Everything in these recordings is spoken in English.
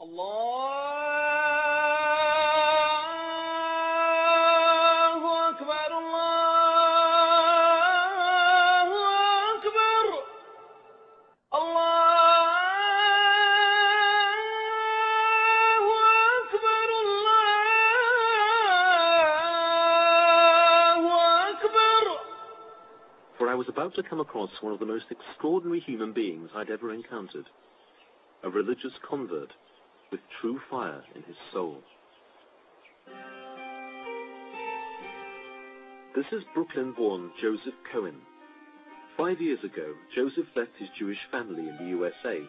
For I was about to come across one of the most extraordinary human beings I'd ever encountered. A religious convert with true fire in his soul. This is Brooklyn-born Joseph Cohen. 5 years ago, Joseph left his Jewish family in the USA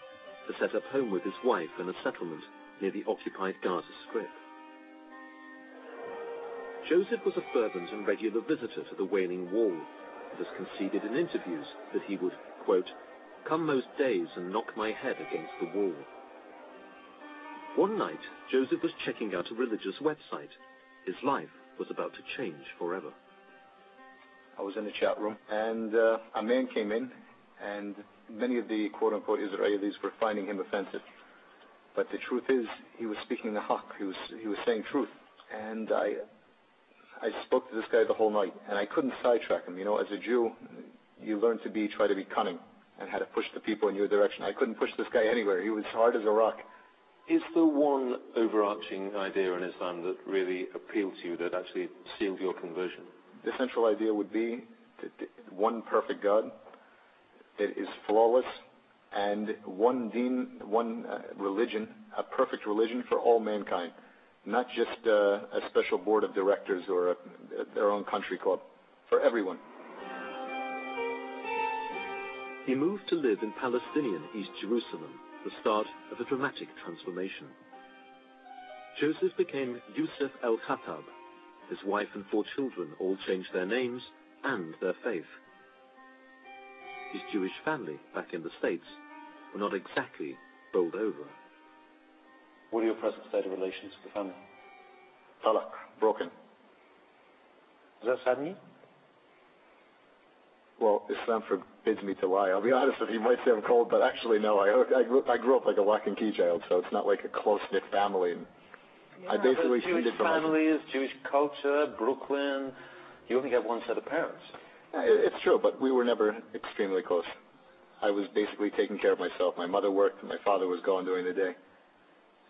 to set up home with his wife in a settlement near the occupied Gaza Strip. Joseph was a fervent and regular visitor to the Wailing Wall, and has conceded in interviews that he would, quote, come most days and knock my head against the wall. One night, Joseph was checking out a religious website. His life was about to change forever. I was in the chat room, and a man came in, and many of the quote-unquote Israelis were finding him offensive. But the truth is, he was speaking the haqq. He was saying truth. And I spoke to this guy the whole night, and I couldn't sidetrack him. You know, as a Jew, you learn to try to be cunning and how to push the people in your direction. I couldn't push this guy anywhere. He was hard as a rock. Is there one overarching idea in Islam that really appealed to you, that actually sealed your conversion? The central idea would be one perfect God that is flawless, and one deen, one religion, a perfect religion for all mankind, not just a special board of directors or their own country club, for everyone. He moved to live in Palestinian East Jerusalem, the start of a dramatic transformation. Joseph became Yusuf el-Khattab. His wife and 4 children all changed their names and their faith. His Jewish family, back in the States, were not exactly bowled over. What are your present state of relations with the family? Talaq, broken. Does that sadden you? Well, Islam forbids me to lie. I'll be honest with you. You might say I'm cold, but actually, no. I grew up like a lock and key child, so it's not like a close-knit family. And yeah, I basically Jewish families, Jewish culture, Brooklyn. You only have one set of parents. It's true, but we were never extremely close. I was basically taking care of myself. My mother worked, and my father was gone during the day.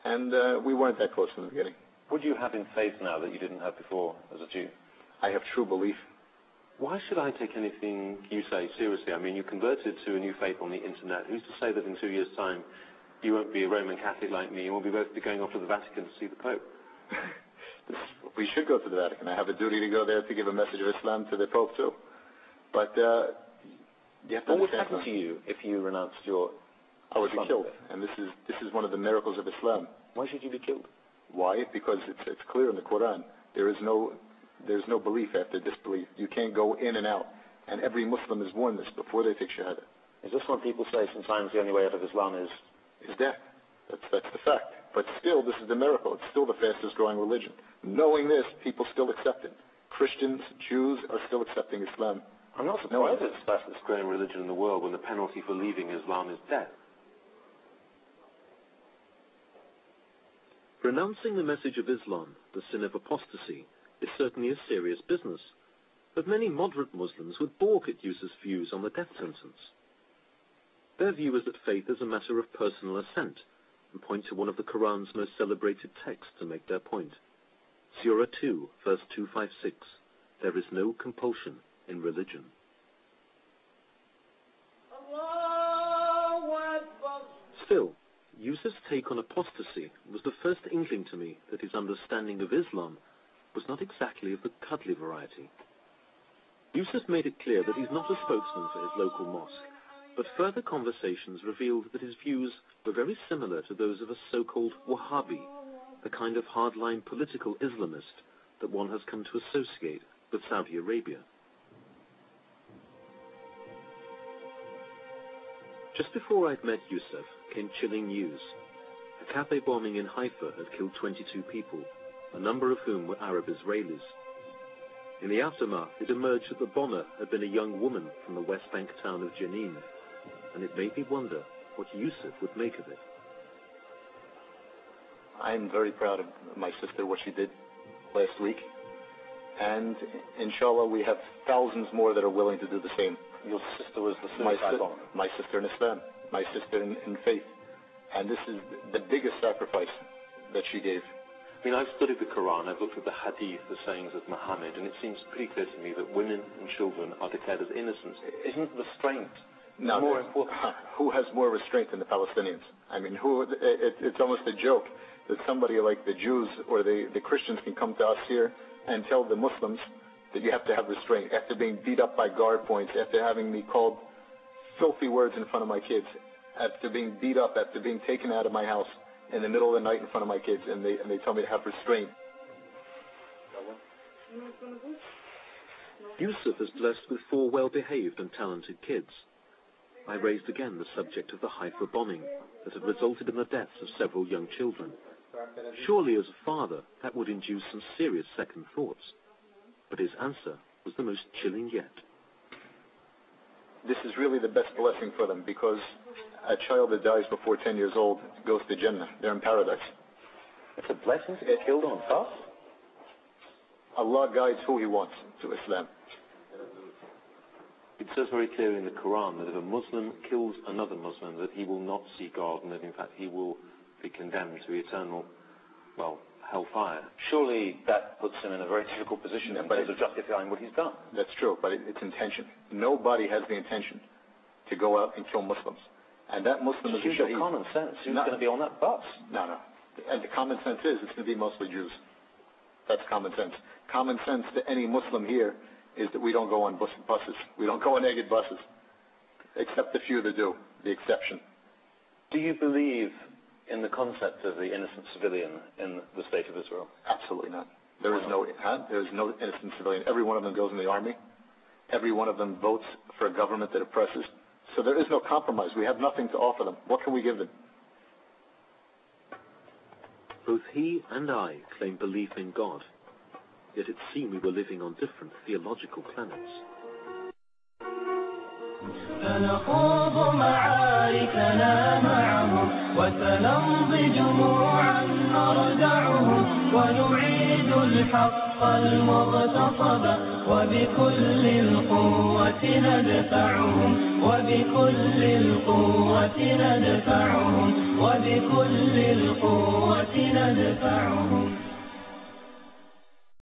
And we weren't that close from the beginning. What do you have in faith now that you didn't have before as a Jew? I have true belief. Why should I take anything you say seriously? I mean, you converted to a new faith on the internet. Who's to say that in 2 years' time you won't be a Roman Catholic like me and we'll be both going off to the Vatican to see the Pope? We should go to the Vatican. I have a duty to go there to give a message of Islam to the Pope too. But you have to what would happen to you if you renounced your I would be killed. And this is one of the miracles of Islam. Why should you be killed? Why? Because it's clear in the Quran. There's no belief after disbelief. You can't go in and out. And every Muslim is warned this before they take Shahada. Is this what people say sometimes the only way out of Islam is death? That's the fact. But still, this is the miracle. It's still the fastest growing religion. Knowing this, people still accept it. Christians, Jews are still accepting Islam. I'm not surprised it's the fastest growing religion in the world when the penalty for leaving Islam is death. Renouncing the message of Islam, the sin of apostasy, is certainly a serious business, but many moderate Muslims would balk at Yusuf's views on the death sentence. Their view is that faith is a matter of personal assent, and point to one of the Quran's most celebrated texts to make their point. Surah 2, verse 256, there is no compulsion in religion. Still, Yusuf's take on apostasy was the first inkling to me that his understanding of Islam was not exactly of the cuddly variety. Yusuf made it clear that he's not a spokesman for his local mosque, but further conversations revealed that his views were very similar to those of a so-called Wahhabi, the kind of hardline political Islamist that one has come to associate with Saudi Arabia. Just before I'd met Yusuf came chilling news. A cafe bombing in Haifa had killed 22 people, a number of whom were Arab Israelis. In the aftermath, it emerged that the bomber had been a young woman from the West Bank town of Jenin, and it made me wonder what Yusuf would make of it. I'm very proud of my sister, what she did last week. And inshallah, we have thousands more that are willing to do the same. Your sister was the my sister in Islam, my sister in faith. And this is the biggest sacrifice that she gave. I mean, I've studied the Quran, I've looked at the hadith, the sayings of Muhammad, and it seems pretty clear to me that women and children are declared as innocent. Isn't restraint more important? Who has more restraint than the Palestinians? I mean, it's almost a joke that somebody like the Jews or the Christians can come to us here and tell the Muslims that you have to have restraint. After being beat up by guard points, after having me called filthy words in front of my kids, after being beat up, after being taken out of my house in the middle of the night in front of my kids, and they tell me to have restraint. Yusuf is blessed with 4 well-behaved and talented kids. I raised again the subject of the Haifa bombing that had resulted in the deaths of several young children. Surely as a father, that would induce some serious second thoughts. But his answer was the most chilling yet. This is really the best blessing for them, because a child that dies before 10 years old goes to Jannah. They're in paradise. It's a blessing to get killed on bus? Allah guides who He wants to Islam. It says very clearly in the Quran that if a Muslim kills another Muslim, that he will not see God, and that in fact he will be condemned to eternal, hellfire. Surely that puts him in a very difficult position in terms of justifying what he's done. That's true, but it's intention. Nobody has the intention to go out and kill Muslims. And that Muslim is a shaheed. Common sense. Who's going to be on that bus? No. And the common sense is it's going to be mostly Jews. That's common sense. Common sense to any Muslim here is that we don't go on buses. We don't go on Egged buses. Except the few that do, the exception. Do you believe in the concept of the innocent civilian in the state of Israel? Absolutely not. There is no innocent civilian. Every one of them goes in the army. Every one of them votes for a government that oppresses. So there is no compromise. We have nothing to offer them. What can we give them? Both he and I claim belief in God, yet it seemed we were living on different theological planets. سنخوض معاركنا معهم وسنمضي جموعا نردعهم ونعيد الحق المغتصب وبكل القوة ندفعهم وبكل القوة ندفعهم وبكل القوة ندفعهم